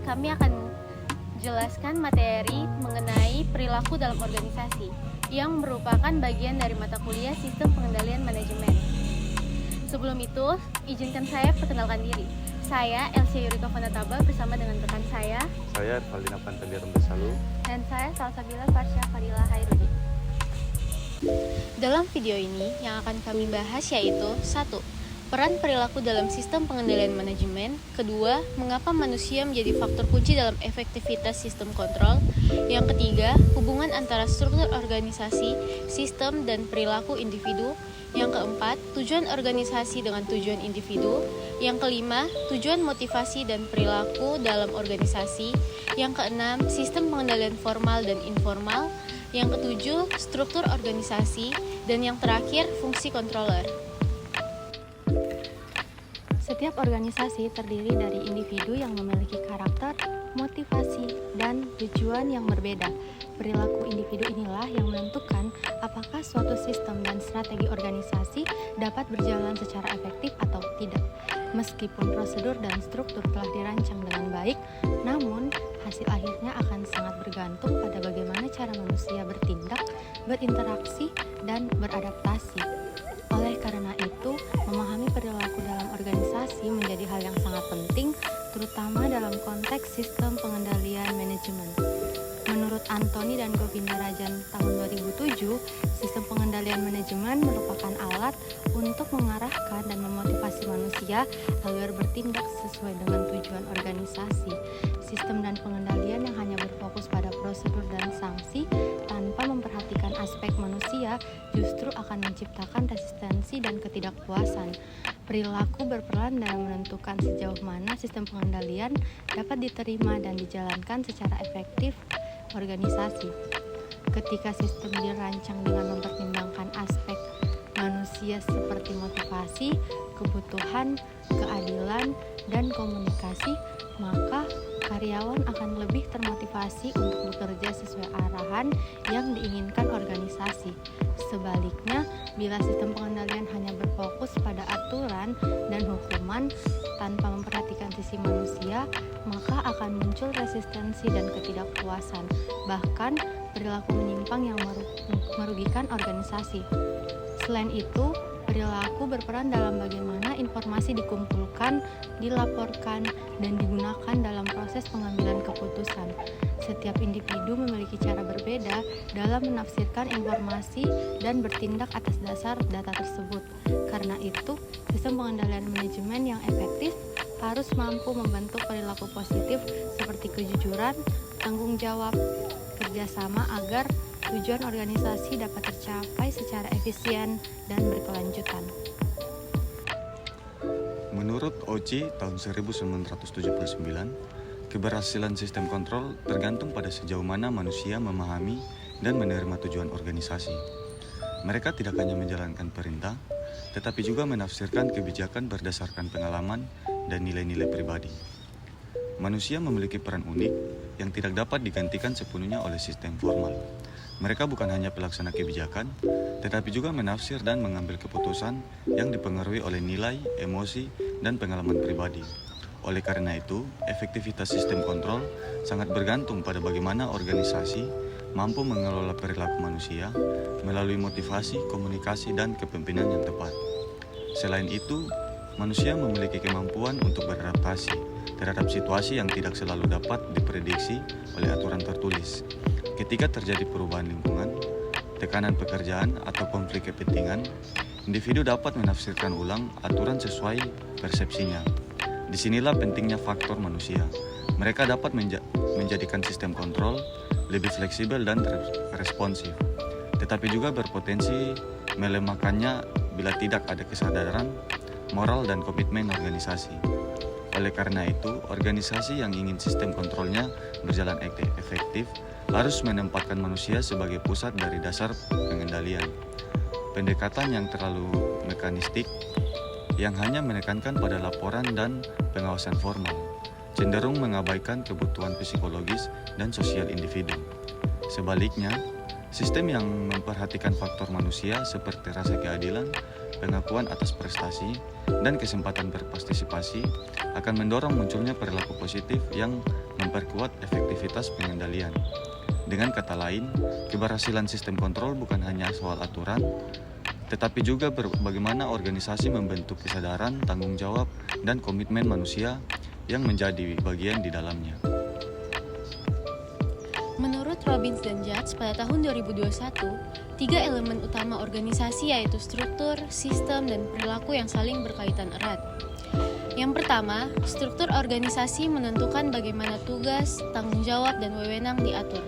kami akan jelaskan materi mengenai perilaku dalam organisasi yang merupakan bagian dari mata kuliah Sistem Pengendalian Manajemen. Sebelum itu, izinkan saya perkenalkan diri. Saya Elsia Yurika Vanataba bersama dengan rekan saya Ervalina Pantaliarum Besalu. dan saya Salsabila Farsya Fadila Hairudin. Dalam video ini yang akan kami bahas yaitu 1. Peran perilaku dalam sistem pengendalian manajemen. 2. Mengapa manusia menjadi faktor kunci dalam efektivitas sistem kontrol. Yang ketiga, hubungan antara struktur organisasi, sistem, dan perilaku individu. Yang keempat, tujuan organisasi dengan tujuan individu. Yang kelima, tujuan motivasi dan perilaku dalam organisasi. Yang keenam, sistem pengendalian formal dan informal. Yang ketujuh, struktur organisasi. Dan yang terakhir, fungsi controller. Setiap organisasi terdiri dari individu yang memiliki karakter, motivasi, dan tujuan yang berbeda. Perilaku individu inilah yang menentukan apakah suatu sistem dan strategi organisasi dapat berjalan secara efektif atau tidak. Meskipun prosedur dan struktur telah dirancang dengan baik, namun hasil akhirnya akan sangat bergantung pada bagaimana cara manusia bertindak, berinteraksi, dan beradaptasi. Oleh karena itu, memahami perilaku dalam organisasi menjadi hal yang sangat penting, terutama dalam konteks sistem pengendalian manajemen. Menurut Anthony dan Govinda Rajan tahun 2007, sistem pengendalian manajemen merupakan alat untuk mengarahkan dan memotivasi manusia agar bertindak sesuai dengan tujuan organisasi. Sistem dan pengendalian yang hanya berfokus pada prosedur dan sanksi tanpa memperhatikan aspek manusia justru akan menciptakan resistensi dan ketidakpuasan. Perilaku berperan dalam menentukan sejauh mana sistem pengendalian dapat diterima dan dijalankan secara efektif organisasi. Ketika sistem dirancang dengan mempertimbangkan aspek manusia seperti motivasi, kebutuhan, keadilan, dan komunikasi, maka karyawan akan lebih termotivasi untuk bekerja sesuai arahan yang diinginkan organisasi. Sebaliknya, bila sistem pengendalian hanya berfokus pada aturan dan hukuman tanpa memperhatikan sisi manusia, maka akan muncul resistensi dan ketidakpuasan, bahkan perilaku menyimpang yang merugikan organisasi. Selain itu, perilaku berperan dalam bagaimana informasi dikumpulkan, dilaporkan, dan digunakan dalam proses pengambilan keputusan. Setiap individu memiliki cara berbeda dalam menafsirkan informasi dan bertindak atas dasar data tersebut. Karena itu, sistem pengendalian manajemen yang efektif harus mampu membentuk perilaku positif seperti kejujuran, tanggung jawab, kerjasama agar tujuan organisasi dapat tercapai secara efisien dan berkelanjutan. Menurut Ochi tahun 1979, keberhasilan sistem kontrol tergantung pada sejauh mana manusia memahami dan menerima tujuan organisasi. Mereka tidak hanya menjalankan perintah, tetapi juga menafsirkan kebijakan berdasarkan pengalaman dan nilai-nilai pribadi. Manusia memiliki peran unik yang tidak dapat digantikan sepenuhnya oleh sistem formal. Mereka bukan hanya pelaksana kebijakan, tetapi juga menafsir dan mengambil keputusan yang dipengaruhi oleh nilai, emosi, dan pengalaman pribadi. Oleh karena itu, efektivitas sistem kontrol sangat bergantung pada bagaimana organisasi mampu mengelola perilaku manusia melalui motivasi, komunikasi, dan kepemimpinan yang tepat. Selain itu, manusia memiliki kemampuan untuk beradaptasi terhadap situasi yang tidak selalu dapat diprediksi oleh aturan tertulis. Ketika terjadi perubahan lingkungan, tekanan pekerjaan, atau konflik kepentingan, individu dapat menafsirkan ulang aturan sesuai persepsinya. Disinilah pentingnya faktor manusia. Mereka dapat menjadikan sistem kontrol lebih fleksibel dan responsif, tetapi juga berpotensi melemahkannya bila tidak ada kesadaran, moral, dan komitmen organisasi. Oleh karena itu, organisasi yang ingin sistem kontrolnya berjalan efektif harus menempatkan manusia sebagai pusat dari dasar pengendalian. Pendekatan yang terlalu mekanistik, yang hanya menekankan pada laporan dan pengawasan formal, cenderung mengabaikan kebutuhan psikologis dan sosial individu. Sebaliknya, sistem yang memperhatikan faktor manusia seperti rasa keadilan, pengakuan atas prestasi, dan kesempatan berpartisipasi akan mendorong munculnya perilaku positif yang memperkuat efektivitas pengendalian. Dengan kata lain, keberhasilan sistem kontrol bukan hanya soal aturan, tetapi juga bagaimana organisasi membentuk kesadaran, tanggung jawab, dan komitmen manusia yang menjadi bagian di dalamnya. Menurut Robbins dan Judge, pada tahun 2021, 3 elemen utama organisasi yaitu struktur, sistem, dan perilaku yang saling berkaitan erat. Yang pertama, struktur organisasi menentukan bagaimana tugas, tanggung jawab, dan wewenang diatur.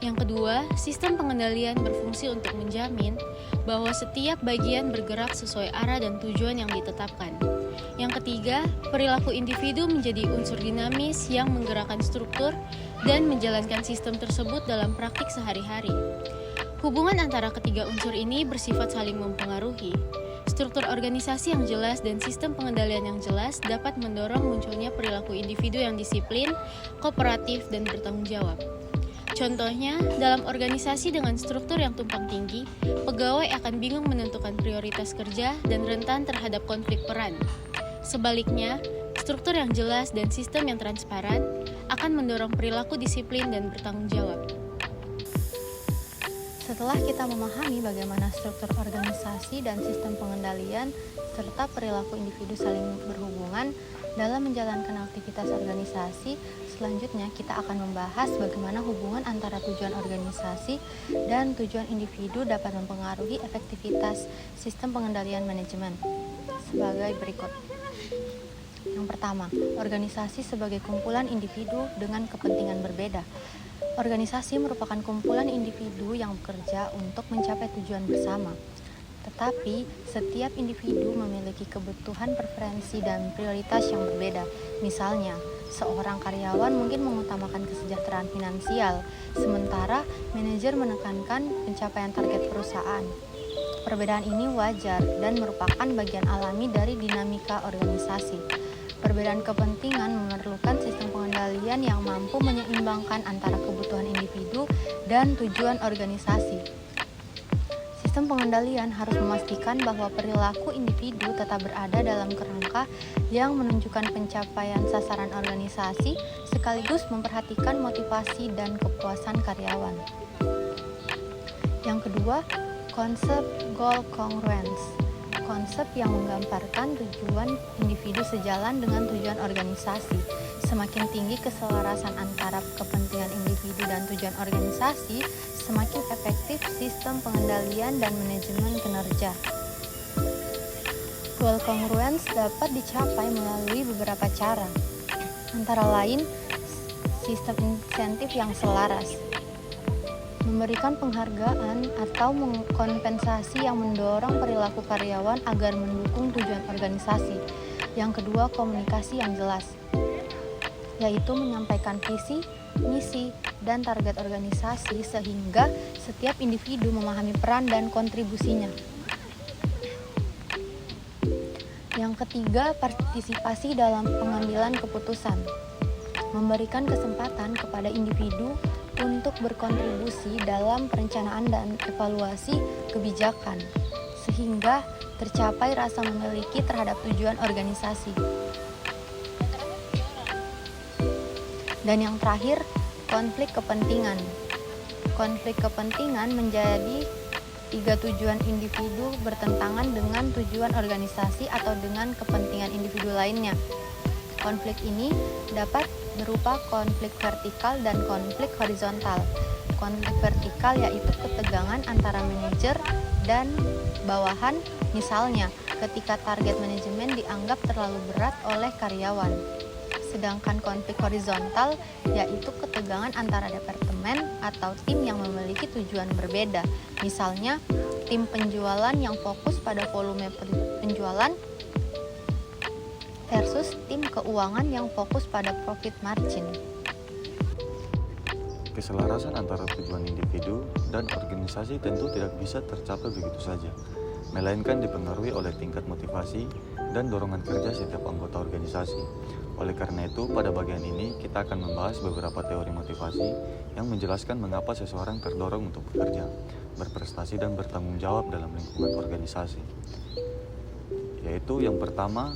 Yang kedua, sistem pengendalian berfungsi untuk menjamin bahwa setiap bagian bergerak sesuai arah dan tujuan yang ditetapkan. Yang ketiga, perilaku individu menjadi unsur dinamis yang menggerakkan struktur dan menjalankan sistem tersebut dalam praktik sehari-hari. Hubungan antara ketiga unsur ini bersifat saling mempengaruhi. Struktur organisasi yang jelas dan sistem pengendalian yang jelas dapat mendorong munculnya perilaku individu yang disiplin, kooperatif, dan bertanggung jawab. Contohnya, dalam organisasi dengan struktur yang tumpang tindih, pegawai akan bingung menentukan prioritas kerja dan rentan terhadap konflik peran. Sebaliknya, struktur yang jelas dan sistem yang transparan akan mendorong perilaku disiplin dan bertanggung jawab. Setelah kita memahami bagaimana struktur organisasi dan sistem pengendalian serta perilaku individu saling berhubungan dalam menjalankan aktivitas organisasi, selanjutnya kita akan membahas bagaimana hubungan antara tujuan organisasi dan tujuan individu dapat mempengaruhi efektivitas sistem pengendalian manajemen sebagai berikut. Yang pertama, organisasi sebagai kumpulan individu dengan kepentingan berbeda. Organisasi merupakan kumpulan individu yang bekerja untuk mencapai tujuan bersama. Tetapi, setiap individu memiliki kebutuhan, preferensi, dan prioritas yang berbeda. Misalnya, seorang karyawan mungkin mengutamakan kesejahteraan finansial, sementara manajer menekankan pencapaian target perusahaan. Perbedaan ini wajar dan merupakan bagian alami dari dinamika organisasi. Perbedaan kepentingan memerlukan sistem pengendalian yang mampu menyeimbangkan antara kebutuhan individu dan tujuan organisasi. Sistem pengendalian harus memastikan bahwa perilaku individu tetap berada dalam kerangka yang menunjukkan pencapaian sasaran organisasi, sekaligus memperhatikan motivasi dan kepuasan karyawan. Yang kedua, konsep goal congruence. Konsep yang menggambarkan tujuan individu sejalan dengan tujuan organisasi. Semakin tinggi keselarasan antara kepentingan individu dan tujuan organisasi, semakin efektif sistem pengendalian dan manajemen kinerja. Goal congruence dapat dicapai melalui beberapa cara, antara lain sistem insentif yang selaras, memberikan penghargaan atau kompensasi yang mendorong perilaku karyawan agar mendukung tujuan organisasi. Yang kedua, komunikasi yang jelas, yaitu menyampaikan visi, misi, dan target organisasi sehingga setiap individu memahami peran dan kontribusinya. Yang ketiga, partisipasi dalam pengambilan keputusan, memberikan kesempatan kepada individu untuk berkontribusi dalam perencanaan dan evaluasi kebijakan, sehingga tercapai rasa memiliki terhadap tujuan organisasi. Dan yang terakhir, konflik kepentingan. Konflik kepentingan menjadi 3 tujuan individu bertentangan dengan tujuan organisasi atau dengan kepentingan individu lainnya. Konflik ini dapat berupa konflik vertikal dan konflik horizontal. Konflik vertikal yaitu ketegangan antara manajer dan bawahan, misalnya ketika target manajemen dianggap terlalu berat oleh karyawan. Sedangkan konflik horizontal yaitu ketegangan antara departemen atau tim yang memiliki tujuan berbeda. Misalnya, tim penjualan yang fokus pada volume penjualan versus tim keuangan yang fokus pada profit margin. Keselarasan antara tujuan individu dan organisasi tentu tidak bisa tercapai begitu saja, melainkan dipengaruhi oleh tingkat motivasi dan dorongan kerja setiap anggota organisasi. Oleh karena itu, pada bagian ini kita akan membahas beberapa teori motivasi yang menjelaskan mengapa seseorang terdorong untuk bekerja, berprestasi, dan bertanggung jawab dalam lingkungan organisasi. Yaitu yang pertama,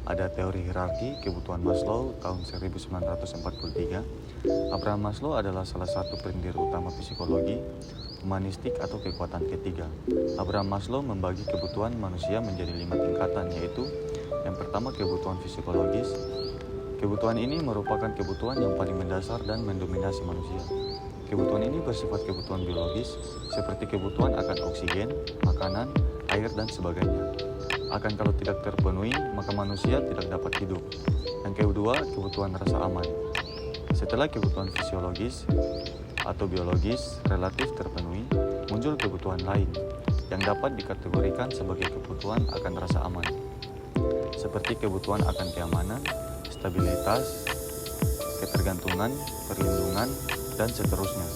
ada teori hierarki kebutuhan Maslow tahun 1943. Abraham Maslow adalah salah satu pendiri utama psikologi humanistik atau kekuatan ketiga. Abraham Maslow membagi kebutuhan manusia menjadi 5 tingkatan, yaitu yang pertama kebutuhan fisiologis. Kebutuhan ini merupakan kebutuhan yang paling mendasar dan mendominasi manusia. Kebutuhan ini bersifat kebutuhan biologis, seperti kebutuhan akan oksigen, makanan, air, dan sebagainya. Akan kalau tidak terpenuhi, maka manusia tidak dapat hidup. Yang kedua, kebutuhan rasa aman. Setelah kebutuhan fisiologis atau biologis relatif terpenuhi, muncul kebutuhan lain yang dapat dikategorikan sebagai kebutuhan akan rasa aman, seperti kebutuhan akan keamanan, stabilitas, ketergantungan, perlindungan, dan seterusnya.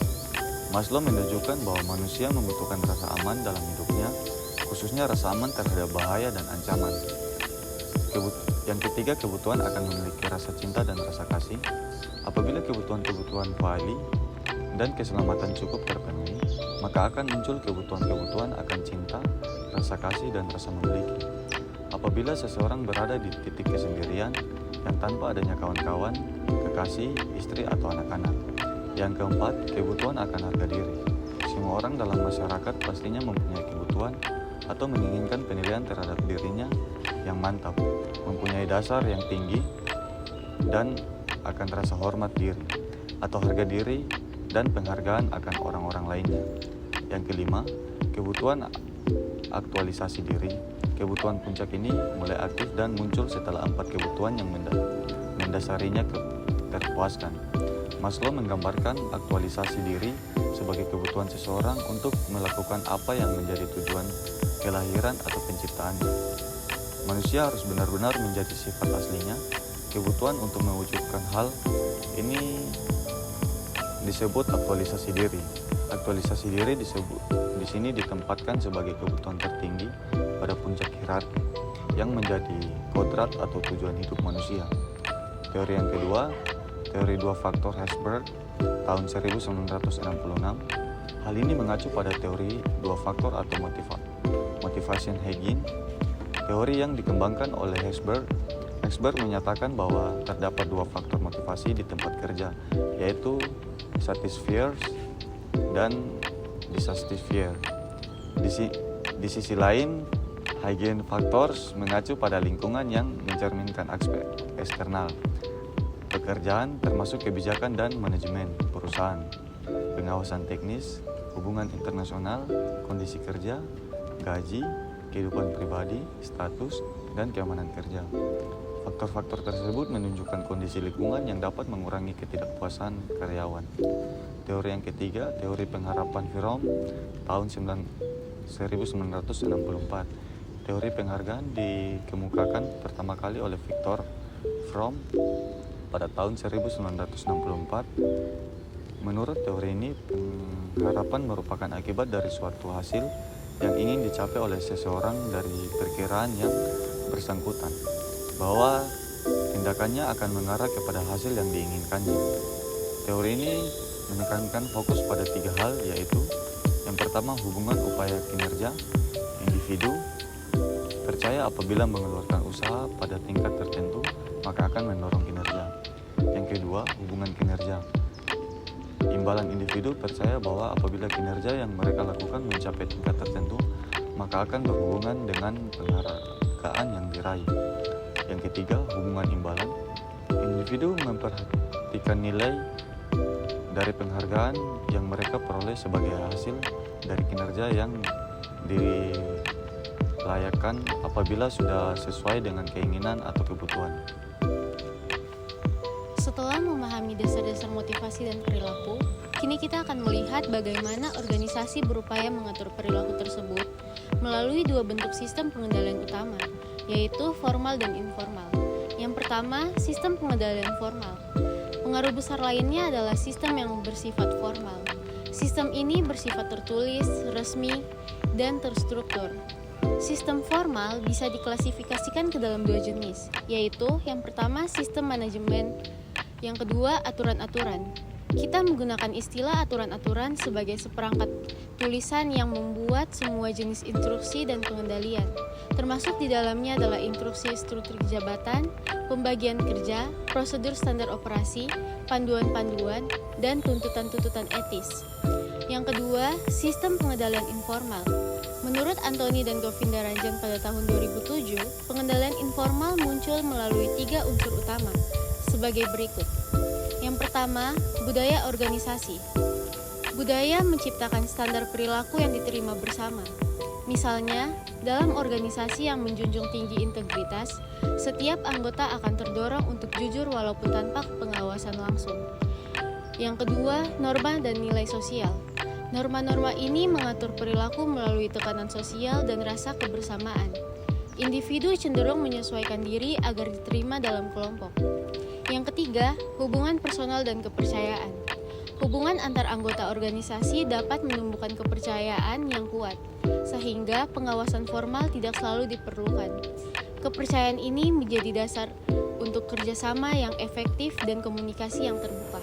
Maslow menunjukkan bahwa manusia membutuhkan rasa aman dalam hidupnya, khususnya rasa aman terhadap bahaya dan ancaman. Yang ketiga, kebutuhan akan memiliki rasa cinta dan rasa kasih. Apabila kebutuhan-kebutuhan valid dan keselamatan cukup terpenuhi, maka akan muncul kebutuhan-kebutuhan akan cinta, rasa kasih, dan rasa memiliki. Apabila seseorang berada di titik kesendirian yang tanpa adanya kawan-kawan, kekasih, istri, atau anak-anak. Yang keempat, kebutuhan akan harga diri. Semua orang dalam masyarakat pastinya mempunyai kebutuhan atau menginginkan penilaian terhadap dirinya yang mantap, mempunyai dasar yang tinggi, dan akan rasa hormat diri atau harga diri dan penghargaan akan orang-orang lainnya. Yang kelima, kebutuhan aktualisasi diri. Kebutuhan puncak ini mulai aktif dan muncul setelah 4 kebutuhan yang mendasarinya terpuaskan. Maslow menggambarkan aktualisasi diri sebagai kebutuhan seseorang untuk melakukan apa yang menjadi tujuan kelahiran atau penciptaannya. Manusia harus benar-benar menjadi sifat aslinya. Kebutuhan untuk mewujudkan hal ini disebut aktualisasi diri. Aktualisasi diri di sini ditempatkan sebagai kebutuhan tertinggi pada puncak hierarki yang menjadi kodrat atau tujuan hidup manusia. Teori yang kedua, teori 2 faktor Herzberg tahun 1966. Hal ini mengacu pada teori 2 faktor atau motivation hygiene, teori yang dikembangkan oleh Herzberg. Herzberg menyatakan bahwa terdapat 2 faktor motivasi di tempat kerja, yaitu satisfiers dan dissatisfier. Di sisi lain, hygiene factors mengacu pada lingkungan yang mencerminkan aspek eksternal, pekerjaan termasuk kebijakan dan manajemen perusahaan, pengawasan teknis, hubungan internasional, kondisi kerja, gaji, kehidupan pribadi, status, dan keamanan kerja. Faktor-faktor tersebut menunjukkan kondisi lingkungan yang dapat mengurangi ketidakpuasan karyawan. Teori yang ketiga, teori pengharapan Fromm tahun 1964. Teori penghargaan dikemukakan pertama kali oleh Viktor Fromm pada tahun 1964. Menurut teori ini, pengharapan merupakan akibat dari suatu hasil yang ingin dicapai oleh seseorang dari perkiraan yang bersangkutan, bahwa tindakannya akan mengarah kepada hasil yang diinginkannya. Teori ini menekankan fokus pada 3 hal, yaitu yang pertama, hubungan upaya kinerja. Individu percaya apabila mengeluarkan usaha pada tingkat tertentu, maka akan mendorong kinerja. Yang kedua, hubungan kinerja. Imbalan individu percaya bahwa apabila kinerja yang mereka lakukan mencapai tingkat tertentu, maka akan berhubungan dengan penghargaan yang diraih. Yang ketiga, hubungan imbalan. Individu memperhatikan nilai dari penghargaan yang mereka peroleh sebagai hasil dari kinerja yang dilayakkan apabila sudah sesuai dengan keinginan atau kebutuhan. Setelah memahami dasar-dasar motivasi dan perilaku, kini kita akan melihat bagaimana organisasi berupaya mengatur perilaku tersebut melalui 2 bentuk sistem pengendalian utama, yaitu formal dan informal. Yang pertama, sistem pengendalian formal. Pengaruh besar lainnya adalah sistem yang bersifat formal. Sistem ini bersifat tertulis, resmi, dan terstruktur. Sistem formal bisa diklasifikasikan ke dalam 2 jenis, yaitu yang pertama sistem manajemen, yang kedua aturan-aturan. Kita menggunakan istilah aturan-aturan sebagai seperangkat tulisan yang membuat semua jenis instruksi dan pengendalian. Termasuk di dalamnya adalah instruksi struktur jabatan, pembagian kerja, prosedur standar operasi, panduan-panduan, dan tuntutan-tuntutan etis. Yang kedua, sistem pengendalian informal. Menurut Anthony dan Govinda Ranjan pada tahun 2007, pengendalian informal muncul melalui 3 unsur utama sebagai berikut. Yang pertama, budaya organisasi. Budaya menciptakan standar perilaku yang diterima bersama. Misalnya, dalam organisasi yang menjunjung tinggi integritas, setiap anggota akan terdorong untuk jujur walaupun tanpa pengawasan langsung. Yang kedua, norma dan nilai sosial. Norma-norma ini mengatur perilaku melalui tekanan sosial dan rasa kebersamaan. Individu cenderung menyesuaikan diri agar diterima dalam kelompok. Yang ketiga, hubungan personal dan kepercayaan. Hubungan antar anggota organisasi dapat menumbuhkan kepercayaan yang kuat, sehingga pengawasan formal tidak selalu diperlukan. Kepercayaan ini menjadi dasar untuk kerjasama yang efektif dan komunikasi yang terbuka.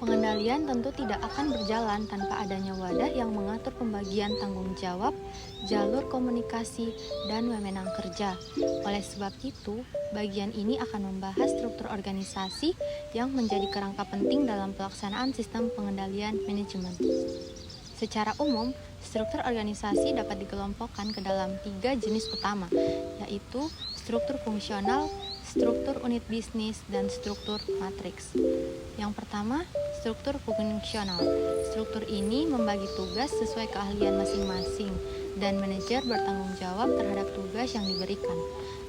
Pengendalian tentu tidak akan berjalan tanpa adanya wadah yang mengatur pembagian tanggung jawab, jalur komunikasi, dan wewenang kerja. Oleh sebab itu, bagian ini akan membahas struktur organisasi yang menjadi kerangka penting dalam pelaksanaan sistem pengendalian manajemen. Secara umum, struktur organisasi dapat dikelompokkan ke dalam 3 jenis utama, yaitu struktur fungsional, struktur unit bisnis, dan struktur matriks. Yang pertama, struktur fungsional. Struktur ini membagi tugas sesuai keahlian masing-masing dan manajer bertanggung jawab terhadap tugas yang diberikan.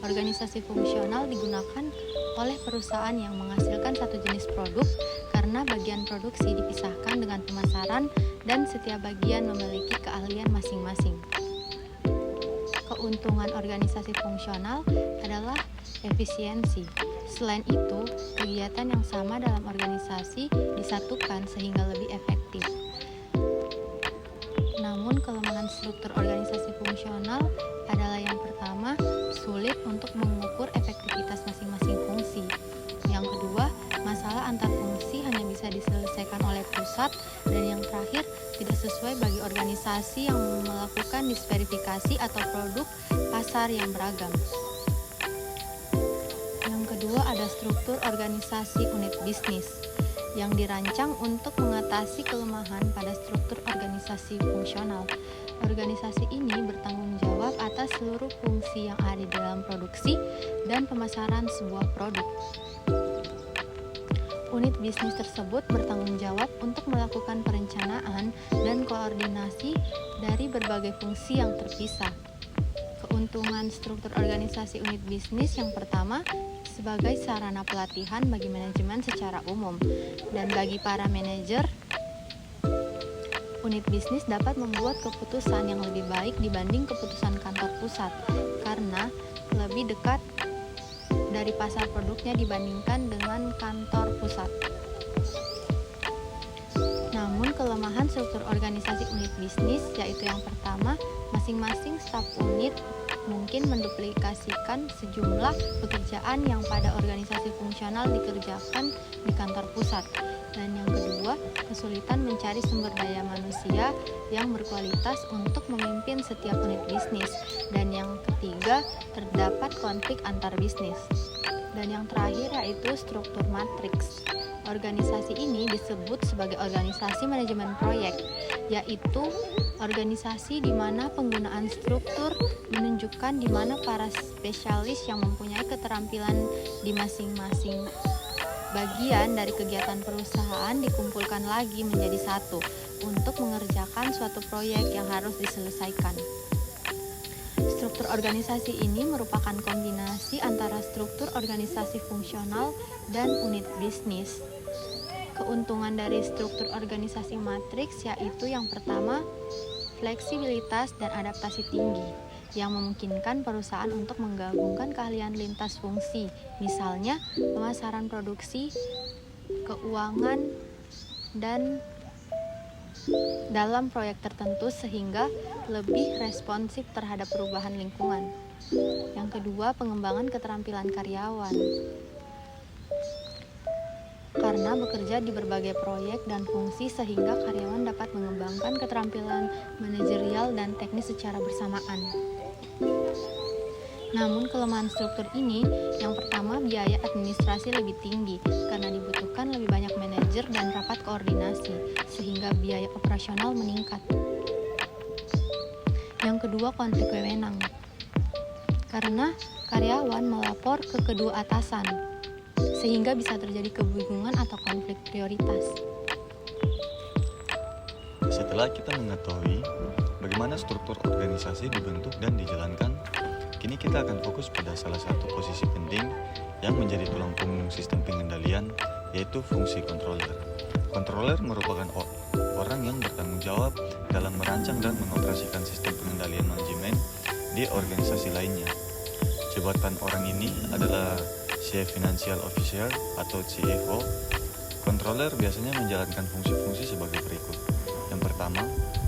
Organisasi fungsional digunakan oleh perusahaan yang menghasilkan satu jenis produk karena bagian produksi dipisahkan dengan pemasaran dan setiap bagian memiliki keahlian masing-masing. Keuntungan organisasi fungsional adalah efisiensi. Selain itu, kegiatan yang sama dalam organisasi disatukan sehingga lebih efektif. Namun, kelemahan struktur organisasi fungsional adalah yang pertama, sulit untuk mengukur efektivitas masing-masing fungsi. Yang kedua, masalah antar fungsi hanya bisa diselesaikan oleh pusat. Dan yang terakhir, tidak sesuai bagi organisasi yang melakukan disverifikasi atau produk pasar yang beragam. Kedua, ada struktur organisasi unit bisnis yang dirancang untuk mengatasi kelemahan pada struktur organisasi fungsional. Organisasi ini bertanggung jawab atas seluruh fungsi yang ada di dalam produksi dan pemasaran sebuah produk. Unit bisnis tersebut bertanggung jawab untuk melakukan perencanaan dan koordinasi dari berbagai fungsi yang terpisah. Keuntungan struktur organisasi unit bisnis yang pertama, sebagai sarana pelatihan bagi manajemen secara umum, dan bagi para manajer, unit bisnis dapat membuat keputusan yang lebih baik dibanding keputusan kantor pusat karena lebih dekat dari pasar produknya dibandingkan dengan kantor pusat. Namun kelemahan struktur organisasi unit bisnis yaitu yang pertama, masing-masing staf unit mungkin menduplikasikan sejumlah pekerjaan yang pada organisasi fungsional dikerjakan di kantor pusat. Dan yang kedua, kesulitan mencari sumber daya manusia yang berkualitas untuk memimpin setiap unit bisnis. Dan yang ketiga, terdapat konflik antar bisnis. Dan yang terakhir yaitu struktur matriks. Organisasi ini disebut sebagai organisasi manajemen proyek, yaitu organisasi di mana penggunaan struktur menunjukkan di mana para spesialis yang mempunyai keterampilan di masing-masing bagian dari kegiatan perusahaan dikumpulkan lagi menjadi satu untuk mengerjakan suatu proyek yang harus diselesaikan. Struktur organisasi ini merupakan kombinasi antara struktur organisasi fungsional dan unit bisnis. Keuntungan dari struktur organisasi matriks yaitu yang pertama, fleksibilitas dan adaptasi tinggi yang memungkinkan perusahaan untuk menggabungkan keahlian lintas fungsi, misalnya pemasaran produksi, keuangan, dan dalam proyek tertentu sehingga lebih responsif terhadap perubahan lingkungan. Yang kedua, pengembangan keterampilan karyawan. karena bekerja di berbagai proyek dan fungsi sehingga karyawan dapat mengembangkan keterampilan manajerial dan teknis secara bersamaan. Namun kelemahan struktur ini, yang pertama biaya administrasi lebih tinggi karena dibutuhkan lebih banyak manajer dan rapat koordinasi, sehingga biaya operasional meningkat. Yang kedua, konflik wewenang. Karena karyawan melapor ke kedua atasan, sehingga bisa terjadi kebingungan atau konflik prioritas. Setelah kita mengetahui bagaimana struktur organisasi dibentuk dan dijalankan, kini kita akan fokus pada salah satu posisi penting yang menjadi tulang punggung sistem pengendalian, yaitu fungsi controller. Controller merupakan orang yang bertanggung jawab dalam merancang dan mengoperasikan sistem pengendalian manajemen di organisasi lainnya. Jabatan orang ini adalah Chief Financial Officer atau CFO. Controller biasanya menjalankan fungsi-fungsi sebagai berikut. Yang pertama,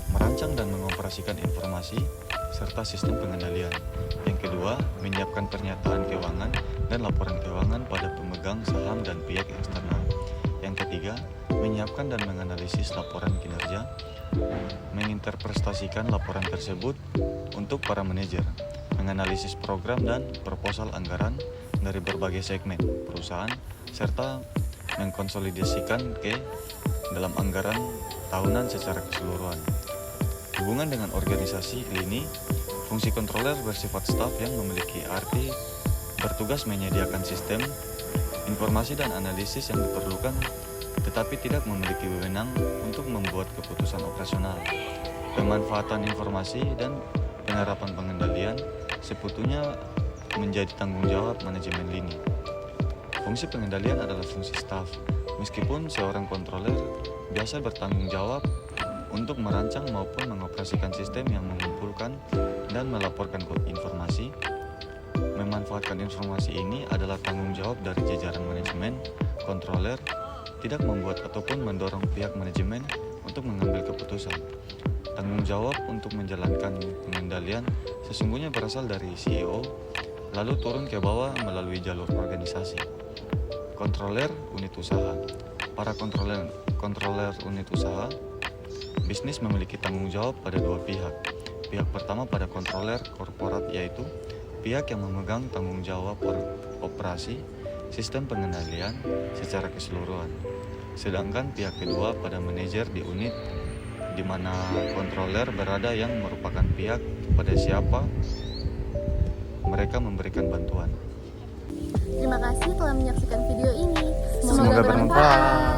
merancang dan mengoperasikan informasi serta sistem pengendalian. Yang kedua, menyiapkan pernyataan keuangan dan laporan keuangan pada pemegang saham dan pihak eksternal. Yang ketiga, menyiapkan dan menganalisis laporan kinerja, menginterpretasikan laporan tersebut untuk para manajer, menganalisis program dan proposal anggaran dari berbagai segmen perusahaan, serta mengkonsolidasikan ke dalam anggaran tahunan secara keseluruhan. Hubungan dengan organisasi ini, fungsi controller bersifat staf yang memiliki arti bertugas menyediakan sistem, informasi dan analisis yang diperlukan, tetapi tidak memiliki wewenang untuk membuat keputusan operasional. Pemanfaatan informasi dan penerapan pengendalian sebetulnya menjadi tanggung jawab manajemen lini. Fungsi pengendalian adalah fungsi staf, meskipun seorang controller biasa bertanggung jawab untuk merancang maupun mengoperasikan sistem yang mengumpulkan dan melaporkan informasi. Memanfaatkan informasi ini adalah tanggung jawab dari jajaran manajemen. Controller tidak membuat ataupun mendorong pihak manajemen untuk mengambil keputusan. Tanggung jawab untuk menjalankan pengendalian sesungguhnya berasal dari CEO, lalu turun ke bawah melalui jalur organisasi. Controller unit usaha. Para controller unit usaha bisnis memiliki tanggung jawab pada dua pihak. Pihak pertama pada controller korporat, yaitu pihak yang memegang tanggung jawab operasi sistem pengendalian secara keseluruhan. Sedangkan pihak kedua pada manajer di unit di mana controller berada yang merupakan pihak kepada siapa mereka memberikan bantuan. Terima kasih telah menyaksikan video ini. Semoga bermanfaat.